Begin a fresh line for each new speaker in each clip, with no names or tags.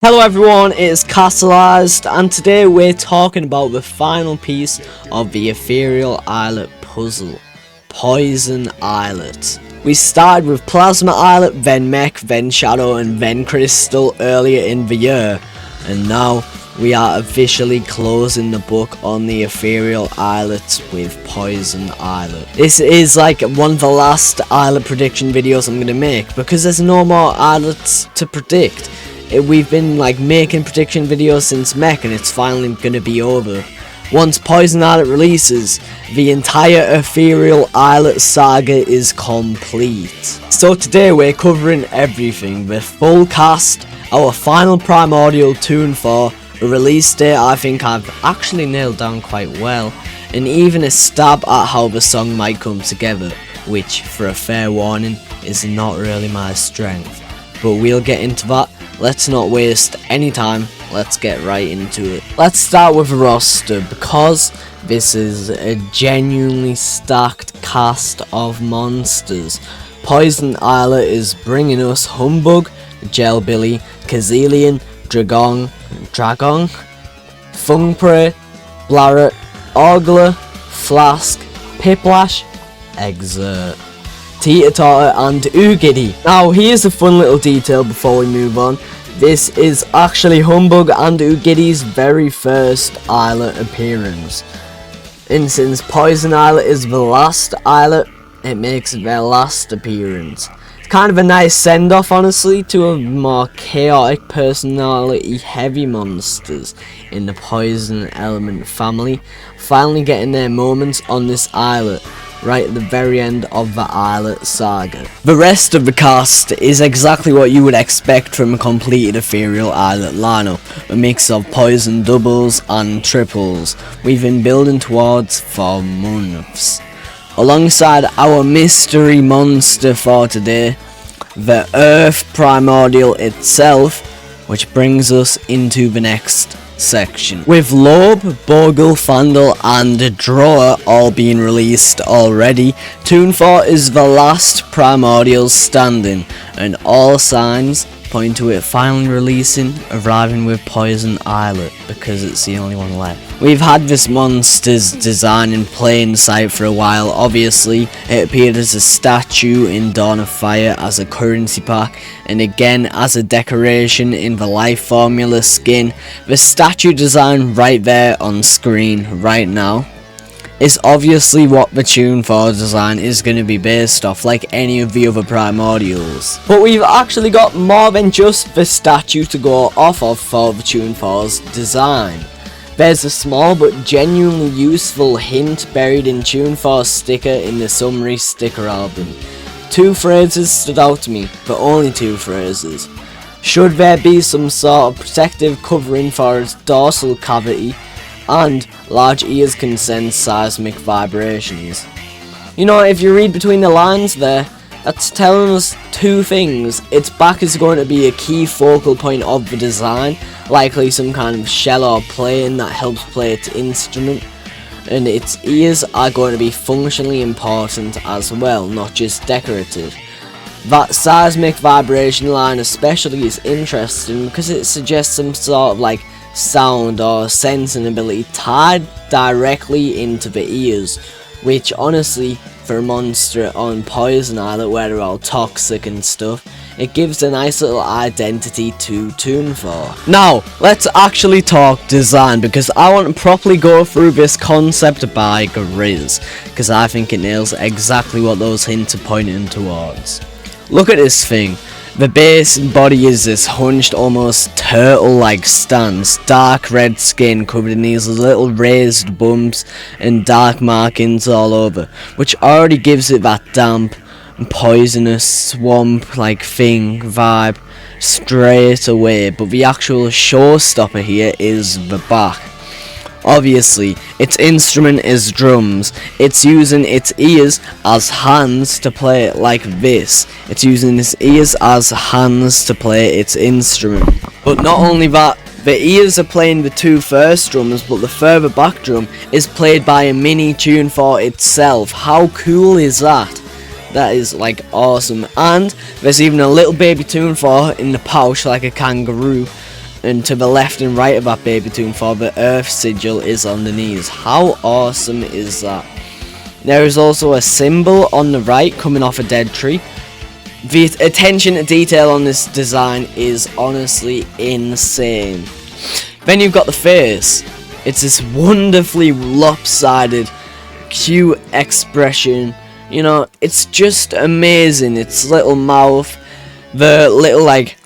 Hello everyone, it's Kastleized, and today we're talking about the final piece of the Ethereal Islet puzzle, Poison Islet. We started with Plasma Islet, then Mech, then Shadow, and then Crystal earlier in the year, and now we are officially closing the book on the Ethereal Islet with Poison Islet. This is like one of the last Islet prediction videos I'm going to make, because there's no more Islets to predict. We've been like making prediction videos since Mech, and it's finally going to be over. Once Poison Islet releases, the entire Ethereal Islet saga is complete. So today we're covering everything, the full cast, our final primordial Tunefor, a release date I think I've actually nailed down quite well, and even a stab at how the song might come together, which, for a fair warning, is not really my strength. But we'll get into that. Let's not waste any time, let's get right into it. Let's start with the roster, because this is a genuinely stacked cast of monsters. Poison Islet is bringing us Humbug, Bbli, Kazillion, Dragon, Fungprey, Blaret, Ogler, Flask, Piplash, Exert, T-Pirainha and gUrDy. Now here's a fun little detail before we move on. This is actually Humbug and gUrDy's very first Islet appearance. And since Poison Islet is the last Islet, it makes their last appearance. It's kind of a nice send-off, honestly, to a more chaotic personality heavy monsters in the Poison element family, finally getting their moments on this Islet, right at the very end of the Islet saga. The rest of the cast is exactly what you would expect from a completed Ethereal Islet lineup, a mix of Poison doubles and triples we've been building towards for months. Alongside our mystery monster for today, the Earth Primordial itself, which brings us into the next section. With Lobe, Bogle, Fandle and Droah all being released already, Tunefor is the last Primordial standing, and all signs point to it finally releasing, arriving with Poison Islet, because it's the only one left. We've had this monster's design in plain sight for a while. Obviously, it appeared as a statue in Dawn of Fire as a currency pack, and again as a decoration in the Life Formula skin. The statue design right there on screen right now is obviously what the Tunefor design is going to be based off, like any of the other Primordials. But we've actually got more than just the statue to go off of for the Tunefor's design. There's a small but genuinely useful hint buried in Tunefor's sticker in the summary sticker album. Two phrases stood out to me, but only two phrases. Should there be some sort of protective covering for its dorsal cavity, and large ears can sense seismic vibrations. You know, if you read between the lines there, that's telling us two things. Its back is going to be a key focal point of the design, likely some kind of shell or plane that helps play its instrument, and its ears are going to be functionally important as well, not just decorative. That seismic vibration line especially is interesting because it suggests some sort of like sound or sensing ability tied directly into the ears, which honestly, for a monster on Poison Islet where they're all toxic and stuff, it gives a nice little identity to Tunefor. Now, let's actually talk design, because I want to properly go through this concept by gUrDy, because I think it nails exactly what those hints are pointing towards. Look at this thing. The base body is this hunched, almost turtle-like stance, dark red skin covered in these little raised bumps and dark markings all over, which already gives it that damp, poisonous, swamp-like thing vibe straight away. But the actual showstopper here is the back. Obviously, its instrument is drums. It's using its ears as hands to play it like this. It's using its ears as hands to play its instrument. But not only that, the ears are playing the two first drums, but the further back drum is played by a mini Tunefor itself. How cool is that? That is like awesome. And there's even a little baby Tunefor in the pouch like a kangaroo. And to the left and right of that baby Tunefor, the earth sigil is on the knees. How awesome is that? There is also a symbol on the right coming off a dead tree. The attention to detail on this design is honestly insane. Then you've got the face. It's this wonderfully lopsided, cute expression. You know, it's just amazing. Its little mouth, the little like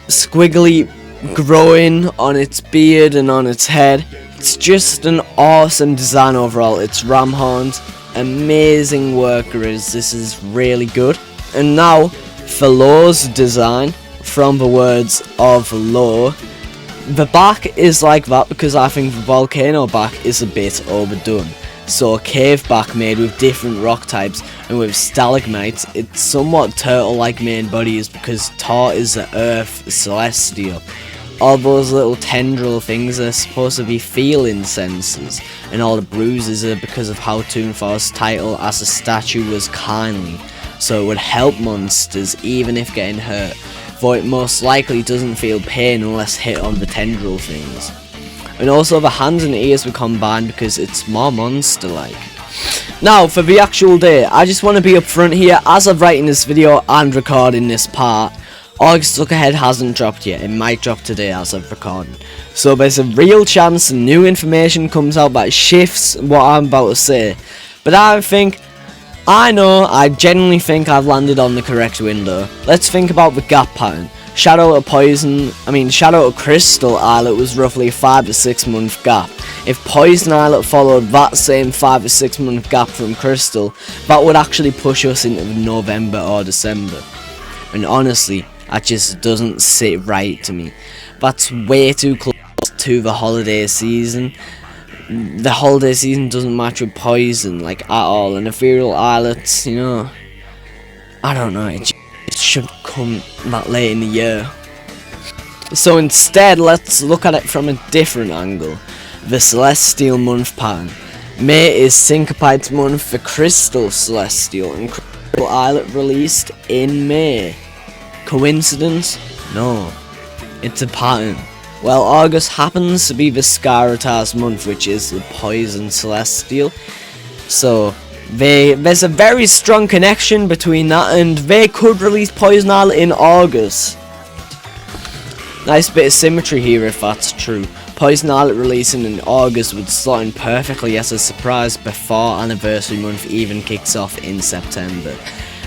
squiggly growing on its beard and on its head. It's just an awesome design overall. Its ram horns, amazing workers. This is really good. And now for Low's design, from the words of Low. The back is like that because I think the volcano back is a bit overdone. So a cave back made with different rock types and with stalagmites. It's somewhat turtle-like main bodies because Tor is the earth celestial. All those little tendril things are supposed to be feeling sensors, and all the bruises are because of how Tunefor's title as a statue was kindly, so it would help monsters even if getting hurt, though it most likely doesn't feel pain unless hit on the tendril things. And also the hands and ears were combined because it's more monster-like. Now for the actual day, I just want to be upfront here, as of writing this video and recording this part, August Lookahead hasn't dropped yet. It might drop today as of recording. So there's a real chance new information comes out that shifts what I'm about to say. But I genuinely think I've landed on the correct window. Let's think about the gap pattern. Shadow to Crystal Islet was roughly a 5 to 6 month gap. If Poison Islet followed that same 5 to 6 month gap from Crystal, that would actually push us into November or December. And honestly, that just doesn't sit right to me. That's way too close to the holiday season. The holiday season doesn't match with Poison like at all, and Ethereal Islets, you know, I don't know, it should come that late in the year. So instead, let's look at it from a different angle. The Celestial month pattern. May is Syncopite's month for Crystal Celestial, and Crystal Islet released in May. Coincidence? No. It's a pattern. Well, August happens to be the Scallyrags month, which is the Poison Celestial. So there's a very strong connection between that, and they could release Poison Islet in August. Nice bit of symmetry here if that's true. Poison Islet releasing in August would slot in perfectly as a surprise before anniversary month even kicks off in September.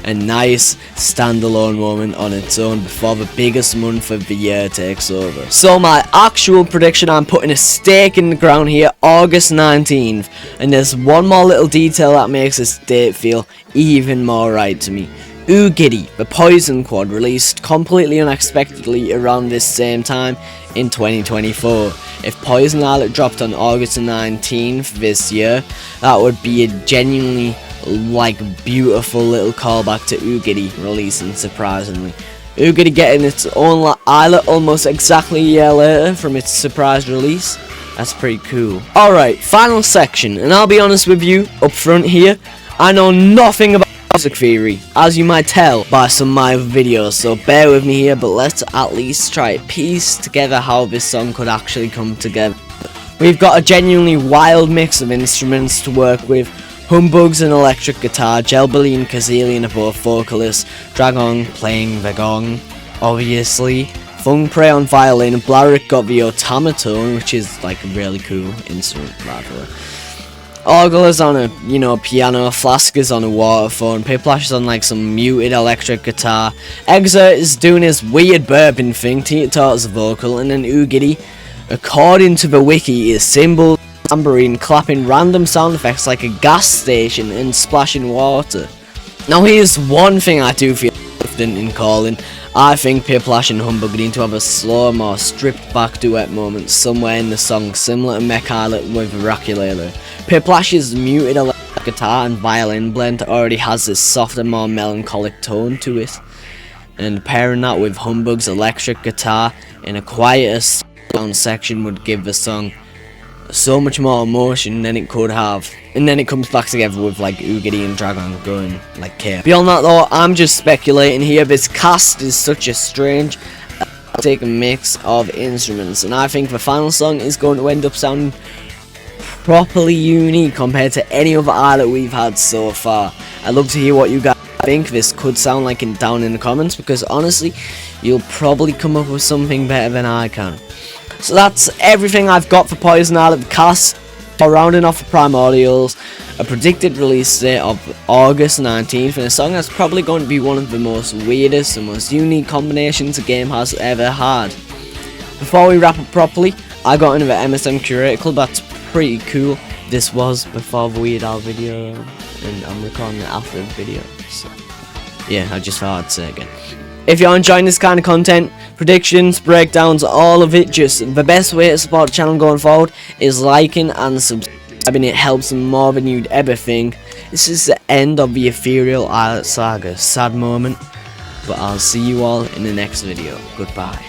A nice standalone moment on its own before the biggest month of the year takes over. So my actual prediction, I'm putting a stake in the ground here, August 19th. And there's one more little detail that makes this date feel even more right to me. gUrDy, the Poison Quad, released completely unexpectedly around this same time in 2024. If Poison Islet dropped on August 19th this year, that would be a genuinely beautiful little callback to gUrDy releasing surprisingly. gUrDy getting its own islet almost exactly a year later from its surprise release. That's pretty cool. Alright, final section, and I'll be honest with you up front here, I know nothing about music theory, as you might tell by some of my videos, so bear with me here, but let's at least try to piece together how this song could actually come together. We've got a genuinely wild mix of instruments to work with. Humbugs and electric guitar, Bbli and Kazillion are both vocalists, Dragon playing the gong, obviously, Fungprey on violin, and Bbli got the automaton, which is like a really cool instrument, by the way. Ogle's on a, piano, Flask is on a waterphone, Piplash is on like some muted electric guitar, Exert is doing his weird burping thing, T-Tart's a vocal, and then gUrDy, according to the wiki, is cymbals, tambourine, clapping random sound effects like a gas station and splashing water. Now here's one thing I do feel confident in calling. I think Piplash and Humbug need to have a slow, more stripped back duet moment somewhere in the song, similar to Mech Islet with Oraculele. Piplash's muted electric guitar and violin blend already has this softer, more melancholic tone to it, and pairing that with Humbug's electric guitar in a quieter sound section would give the song so much more emotion than it could have, and then it comes back together with gUrDy and Dragon going like care. Beyond that though, I'm just speculating here. This cast is such a strange take a mix of instruments, and I think the final song is going to end up sounding properly unique compared to any other islet we've had so far. I'd love to hear what you guys think this could sound like down in the comments, because honestly, you'll probably come up with something better than I can. So that's everything I've got for Poison Islet Cast. For rounding off the Primordials, a predicted release date of August 19th, and a song that's probably going to be one of the most weirdest and most unique combinations a game has ever had. Before we wrap up properly, I got into the MSM Curator Club. That's pretty cool. This was before the Weird Al video, and I'm recording it after the video, so yeah, I just thought I'd say again. If you're enjoying this kind of content, predictions, breakdowns, all of it, just the best way to support the channel going forward is liking and subscribing. It helps more than you'd ever think. This is the end of the Ethereal Islet saga. Sad moment, but I'll see you all in the next video. Goodbye.